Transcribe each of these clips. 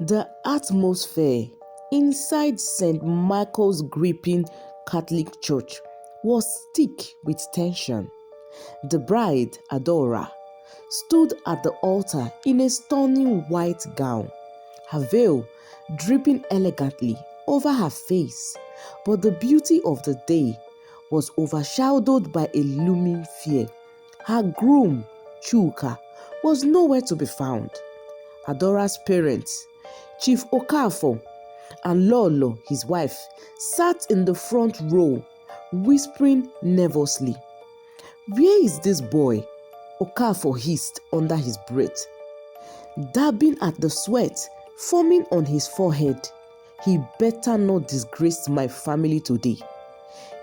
The atmosphere inside St. Michael's gripping Catholic Church was thick with tension. The bride, Adora, stood at the altar in a stunning white gown, her veil dripping elegantly over her face, but the beauty of the day was overshadowed by a looming fear. Her groom, Chuka, was nowhere to be found. Adora's parents, Chief Okafor and Lolo, his wife, sat in the front row, whispering nervously. "Where is this boy?" Okafor hissed under his breath, dabbing at the sweat forming on his forehead. "He better not disgrace my family today."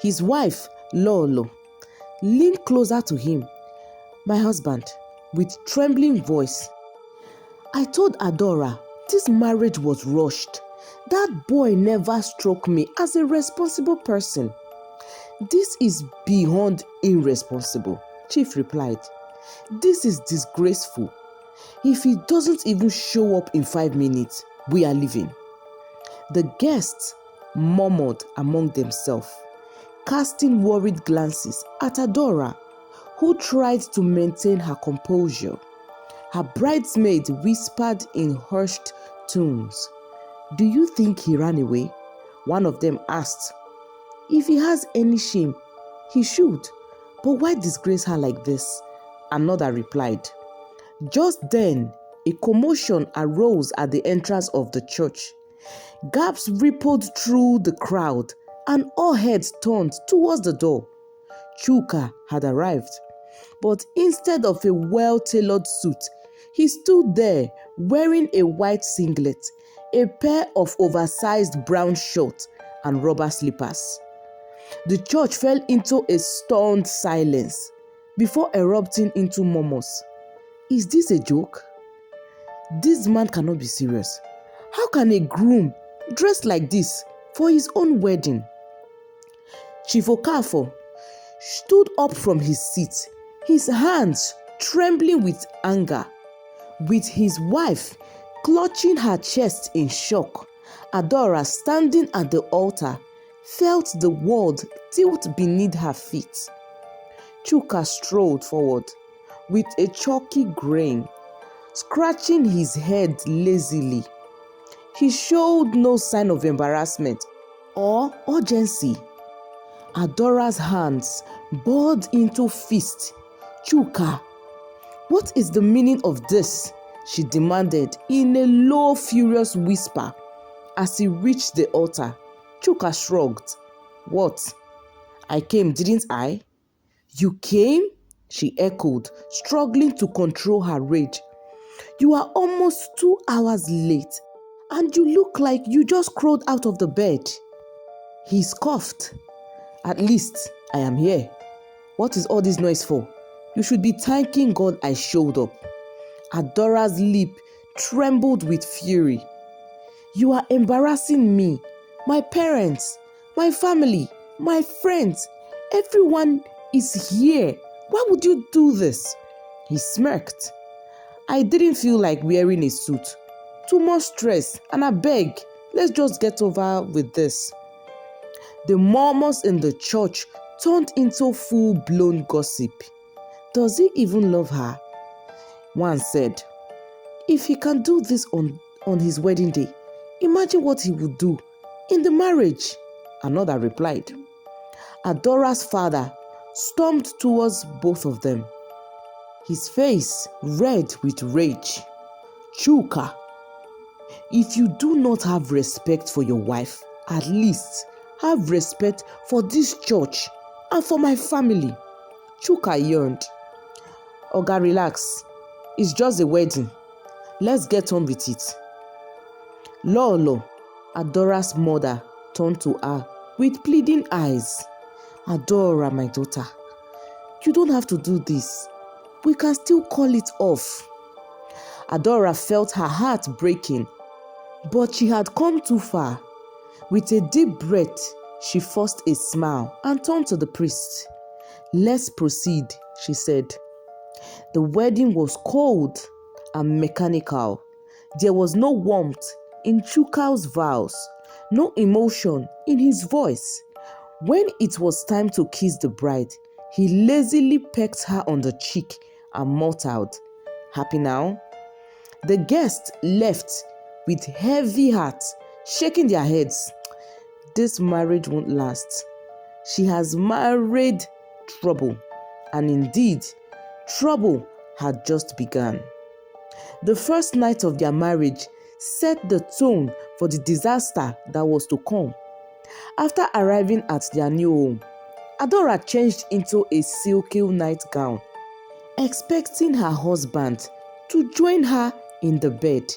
His wife, Lolo, leaned closer to him. "My husband," with trembling voice, "I told Adora this marriage was rushed. That boy never struck me as a responsible person." "This is beyond irresponsible," Chief replied. "This is disgraceful. If he doesn't even show up in 5 minutes, we are leaving." The guests murmured among themselves, casting worried glances at Adora, who tried to maintain her composure. Her bridesmaid whispered in hushed tones, "Do you think he ran away?" One of them asked. "If he has any shame, he should. But why disgrace her like this?" Another replied. Just then, a commotion arose at the entrance of the church. Gasps rippled through the crowd, and all heads turned towards the door. Chuka had arrived, but instead of a well-tailored suit, he stood there wearing a white singlet, a pair of oversized brown shorts, and rubber slippers. The church fell into a stunned silence before erupting into murmurs. "Is this a joke? This man cannot be serious. How can a groom dress like this for his own wedding?" Chief Okafor stood up from his seat, his hands trembling with anger. With his wife clutching her chest in shock, Adora, standing at the altar, felt the world tilt beneath her feet. Chuka strolled forward with a chalky grin, scratching his head lazily. He showed no sign of embarrassment or urgency. Adora's hands balled into fists. "Chuka, what is the meaning of this?" she demanded in a low, furious whisper as he reached the altar. Chuka shrugged. "What? I came, didn't I?" "You came?" she echoed, struggling to control her rage. "You are almost 2 hours late, and you look like you just crawled out of the bed." He scoffed. "At least I am here. What is all this noise for? You should be thanking God I showed up." Adora's lip trembled with fury. "You are embarrassing me, my parents, my family, my friends. Everyone is here. Why would you do this?" He smirked. "I didn't feel like wearing a suit. Too much stress, and I beg, let's just get over with this." The murmurs in the church turned into full-blown gossip. "Does he even love her?" one said. "If he can do this on his wedding day, imagine what he would do in the marriage," another replied. Adora's father stormed towards both of them, his face red with rage. "Chuka, if you do not have respect for your wife, at least have respect for this church and for my family." Chuka yawned. "Oga, relax. It's just a wedding. Let's get on with it." Lolo, Adora's mother, turned to her with pleading eyes. "Adora, my daughter, you don't have to do this. We can still call it off." Adora felt her heart breaking, but she had come too far. With a deep breath, she forced a smile and turned to the priest. "Let's proceed," she said. The wedding was cold and mechanical. There was no warmth in Chuka's vows, no emotion in his voice. When it was time to kiss the bride, he lazily pecked her on the cheek and muttered, "Happy now?" The guests left with heavy hearts, shaking their heads. This marriage won't last. She has married trouble, and indeed, trouble had just begun. The first night of their marriage set the tone for the disaster that was to come. After arriving at their new home, Adora changed into a silky nightgown, expecting her husband to join her in the bed.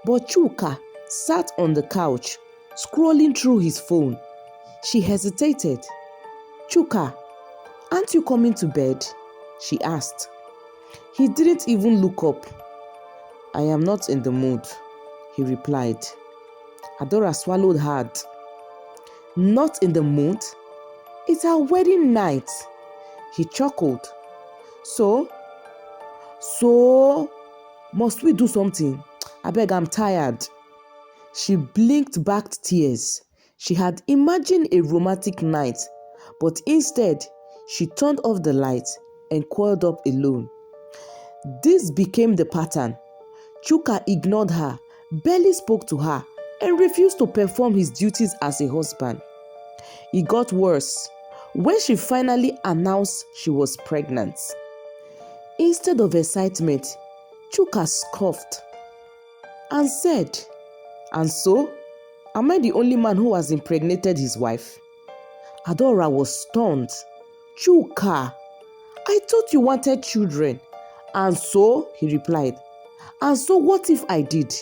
But Chuka sat on the couch, scrolling through his phone. She hesitated. "Chuka, aren't you coming to bed?" she asked. He didn't even look up. "I am not in the mood," he replied. Adora swallowed hard. "Not in the mood? It's our wedding night." He chuckled. So, must we do something? Abeg, I'm tired." She blinked back tears. She had imagined a romantic night, but instead, she turned off the light and curled up alone. This became the pattern. Chuka ignored her, barely spoke to her, and refused to perform his duties as a husband. It got worse when she finally announced she was pregnant. Instead of excitement, Chuka scoffed and said, "And so, am I the only man who has impregnated his wife?" Adora was stunned. "Chuka, I thought you wanted children." "And so," he replied, "and so what if I did?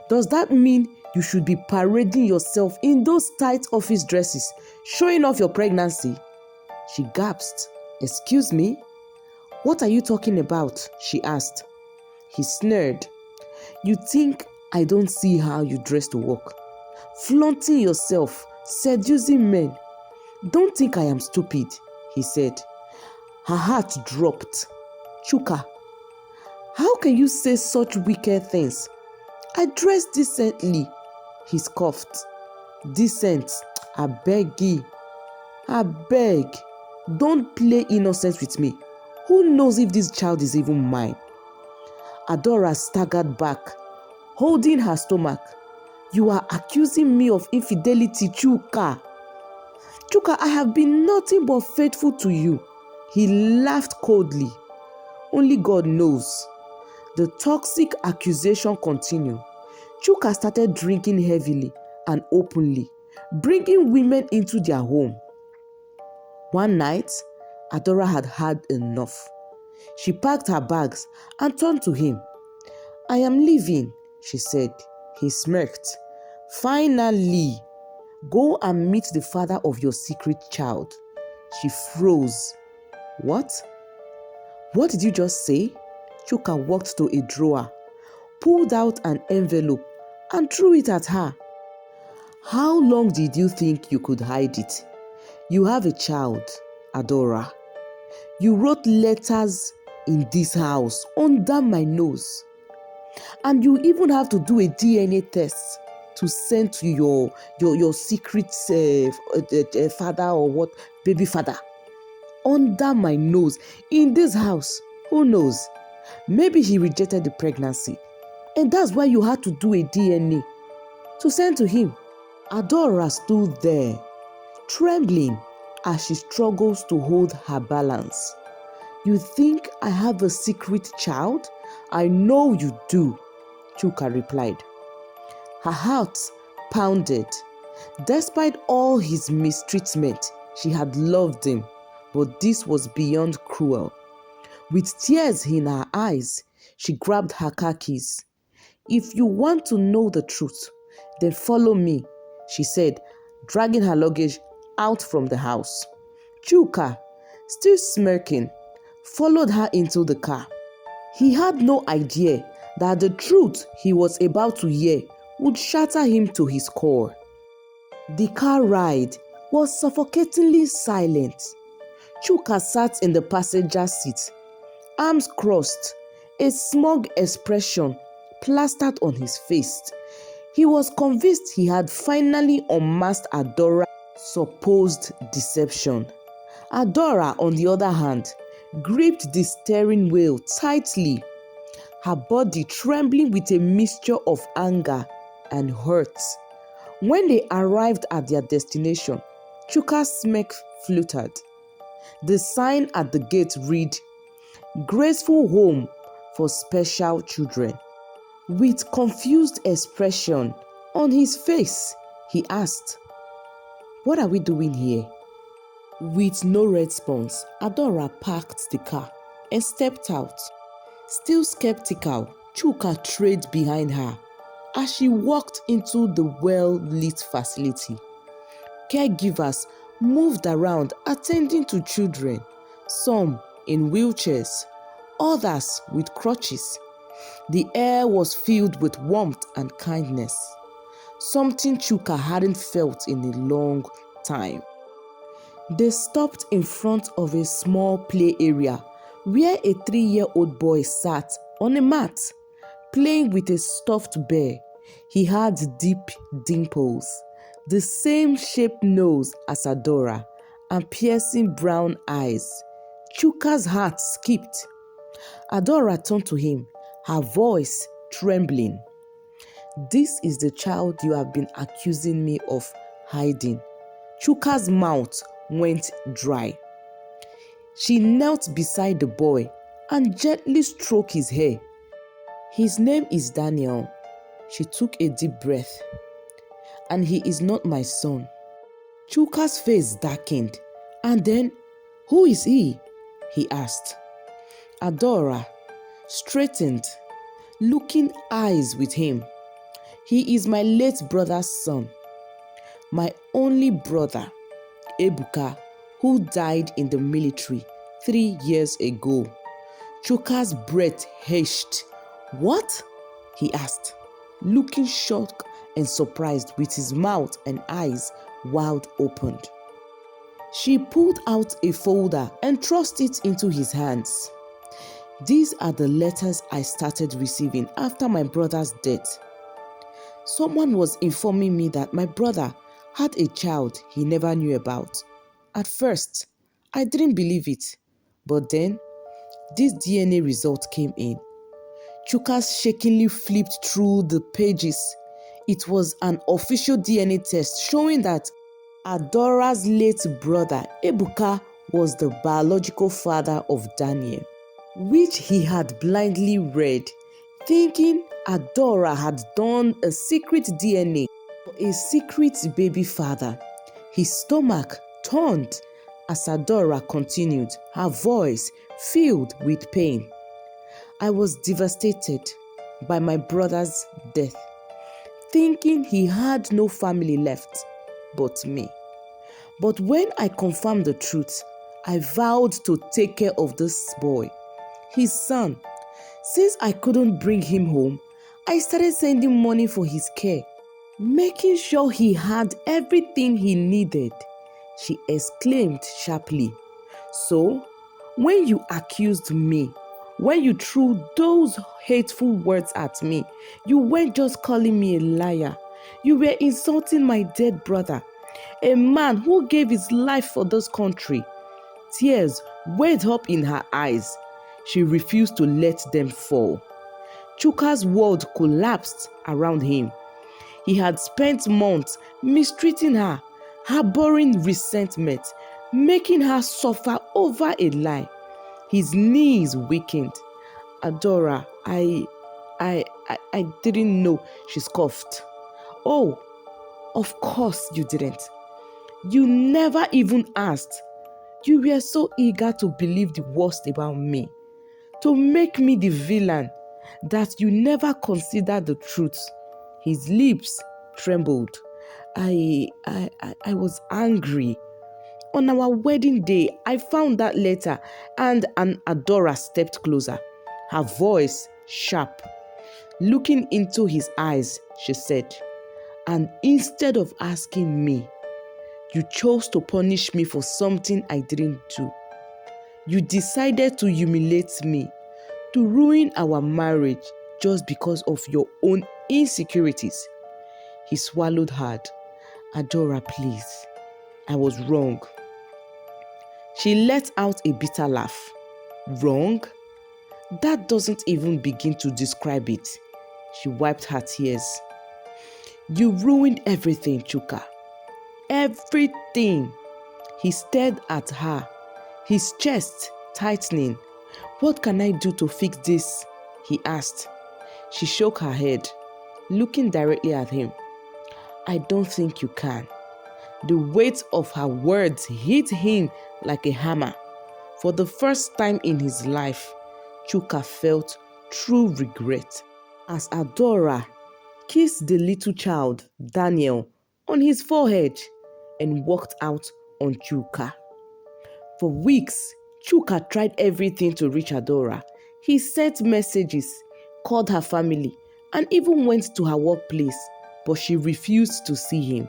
Does that mean you should be parading yourself in those tight office dresses, showing off your pregnancy?" She gasped. "Excuse me? What are you talking about?" she asked. He sneered. "You think I don't see how you dress to work? Flaunting yourself, seducing men. Don't think I am stupid," he said. Her heart dropped. "Chuka, how can you say such wicked things? I dress decently," he scoffed. "Decent? I beg ye. I beg. Don't play innocent with me. Who knows if this child is even mine?" Adora staggered back, holding her stomach. "You are accusing me of infidelity, Chuka." "Chuka, I have been nothing but faithful to you." He laughed coldly. Only God knows. The toxic accusation continued. Chuka started drinking heavily and openly, bringing women into their home. One night, Adora had had enough. She packed her bags and turned to him. "I am leaving," she said. He smirked. "Finally, go and meet the father of your secret child." She froze. "What? What did you just say?" Chuka walked to a drawer, pulled out an envelope, and threw it at her. "How long did you think you could hide it? You have a child, Adora. You wrote letters in this house under my nose. And you even have to do a DNA test to send to your secret father or what, baby father. Under my nose, in this house. Who knows? Maybe he rejected the pregnancy. And that's why you had to do a DNA to send to him." Adora stood there, trembling as she struggles to hold her balance. "You think I have a secret child? I know you do," Chuka replied. Her heart pounded. Despite all his mistreatment, she had loved him, but this was beyond cruel. With tears in her eyes, she grabbed her car keys. "If you want to know the truth, then follow me," she said, dragging her luggage out from the house. Chuka, still smirking, followed her into the car. He had no idea that the truth he was about to hear would shatter him to his core. The car ride was suffocatingly silent. Chuka sat in the passenger seat, arms crossed, a smug expression plastered on his face. He was convinced he had finally unmasked Adora's supposed deception. Adora, on the other hand, gripped the steering wheel tightly, her body trembling with a mixture of anger and hurt. When they arrived at their destination, Chuka's smirk fluttered. The sign at the gate read, "Graceful Home for Special Children." With confused expression on his face, he asked, "What are we doing here?" With no response, Adora parked the car and stepped out. Still skeptical, Chuka trailed behind her as she walked into the well-lit facility. Caregivers moved around attending to children, some in wheelchairs, others with crutches. The air was filled with warmth and kindness, something Chuka hadn't felt in a long time. They stopped in front of a small play area where a 3-year-old boy sat on a mat, playing with a stuffed bear. He had deep dimples, the same shaped nose as Adora, and piercing brown eyes. Chuka's heart skipped. Adora turned to him, her voice trembling. "This is the child you have been accusing me of hiding." Chuka's mouth went dry. She knelt beside the boy and gently stroked his hair. "His name is Daniel." She took a deep breath. "And he is not my son." Chuka's face darkened. And then, "Who is he?" he asked. Adora straightened, looking eyes with him. "He is my late brother's son, my only brother, Ebuka, who died in the military 3 years ago." Chuka's breath hissed. "What?" he asked, looking shocked and surprised with his mouth and eyes wide open. She pulled out a folder and thrust it into his hands. "These are the letters I started receiving after my brother's death. Someone was informing me that my brother had a child he never knew about. At first, I didn't believe it, but then this DNA result came in." Chuka shakingly flipped through the pages. It was an official DNA test showing that Adora's late brother, Ebuka, was the biological father of Daniel, which he had blindly read, thinking Adora had done a secret DNA for a secret baby father. His stomach turned as Adora continued, her voice filled with pain. "I was devastated by my brother's death, thinking he had no family left but me. But when I confirmed the truth, I vowed to take care of this boy, his son. Since I couldn't bring him home, I started sending money for his care, making sure he had everything he needed," she exclaimed sharply. "So, when you accused me, when you threw those hateful words at me, you weren't just calling me a liar. You were insulting my dead brother, a man who gave his life for this country." Tears welled up in her eyes. She refused to let them fall. Chuka's world collapsed around him. He had spent months mistreating her, harboring resentment, making her suffer over a lie. His knees weakened. "Adora, I didn't know," she scoffed. "Oh, of course you didn't. You never even asked. You were so eager to believe the worst about me, to make me the villain, that you never considered the truth." His lips trembled. I was angry. On our wedding day, I found that letter and Adora stepped closer, her voice sharp. Looking into his eyes, she said, "And instead of asking me, you chose to punish me for something I didn't do. You decided to humiliate me, to ruin our marriage just because of your own insecurities. He swallowed hard. Adora, please. I was wrong. She let out a bitter laugh. Wrong? That doesn't even begin to describe it. She wiped her tears. You ruined everything, Chuka. Everything. He stared at her, his chest tightening. What can I do to fix this? He asked. She shook her head, looking directly at him. I don't think you can. The weight of her words hit him like a hammer. For the first time in his life, Chuka felt true regret as Adora kissed the little child, Daniel, on his forehead and walked out on Chuka. For weeks, Chuka tried everything to reach Adora. He sent messages, called her family, and even went to her workplace, but she refused to see him.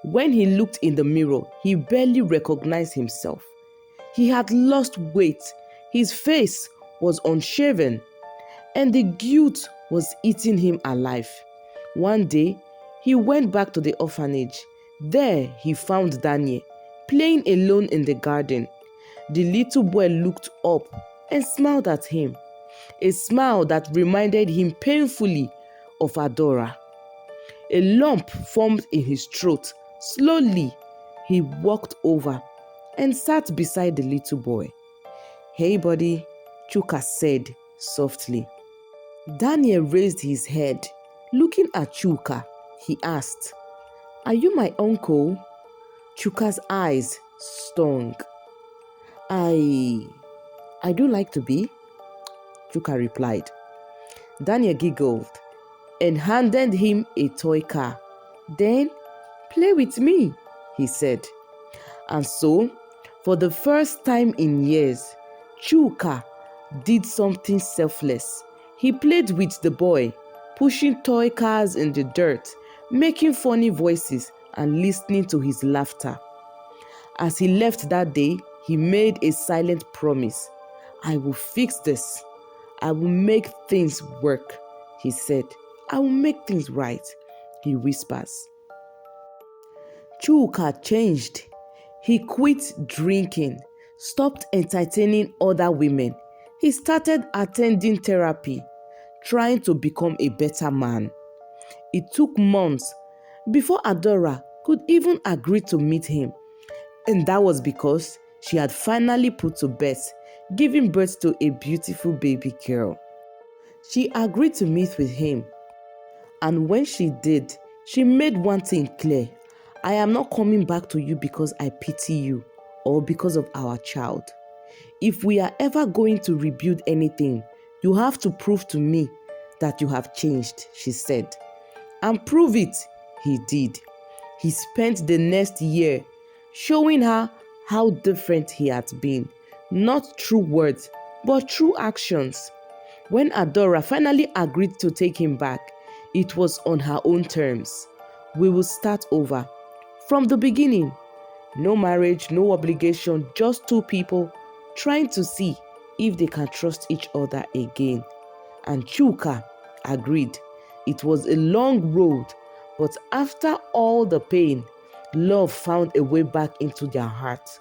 When he looked in the mirror, he barely recognized himself. He had lost weight, his face was unshaven, and the guilt was eating him alive. One day, he went back to the orphanage. There, he found Daniel, playing alone in the garden. The little boy looked up and smiled at him, a smile that reminded him painfully of Adora. A lump formed in his throat. Slowly, he walked over and sat beside the little boy. Hey buddy, Chuka said softly. Daniel raised his head. Looking at Chuka, he asked, Are you my uncle? Chuka's eyes stung. I do like to be, Chuka replied. Daniel giggled and handed him a toy car. Then, play with me, he said. And so, for the first time in years, Chuka did something selfless. He played with the boy, pushing toy cars in the dirt, making funny voices and listening to his laughter. As he left that day, he made a silent promise. I will fix this. I will make things work, he said. I will make things right, he whispers. Chuka changed. He quit drinking, stopped entertaining other women. He started attending therapy, trying to become a better man. It took months before Adora could even agree to meet him. And that was because she had finally put to bed, giving birth to a beautiful baby girl. She agreed to meet with him. And when she did, she made one thing clear. I am not coming back to you because I pity you or because of our child. If we are ever going to rebuild anything, you have to prove to me that you have changed, she said. And prove it, he did. He spent the next year showing her how different he had been, not through words, but through actions. When Adora finally agreed to take him back, it was on her own terms. We will start over. From the beginning. No marriage, no obligation, just two people trying to see if they can trust each other again. And Chuka agreed. It was a long road, but after all the pain, love found a way back into their hearts.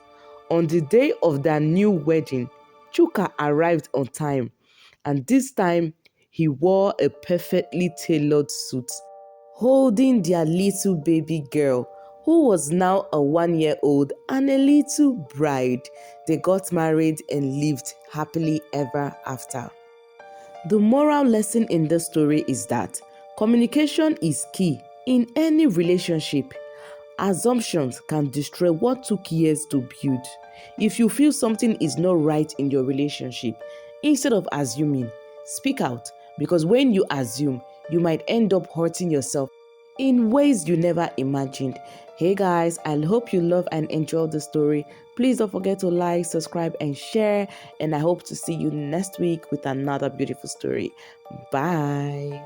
On the day of their new wedding, Chuka arrived on time, and this time he wore a perfectly tailored suit, holding their little baby girl, who was now a 1-year-old and a little bride. They got married and lived happily ever after. The moral lesson in this story is that communication is key in any relationship. Assumptions can destroy what took years to build. If you feel something is not right in your relationship, instead of assuming, speak out, because when you assume, you might end up hurting yourself in ways you never imagined. Hey guys, I hope you love and enjoy the story. Please don't forget to like, subscribe, and share. And I hope to see you next week with another beautiful story. Bye.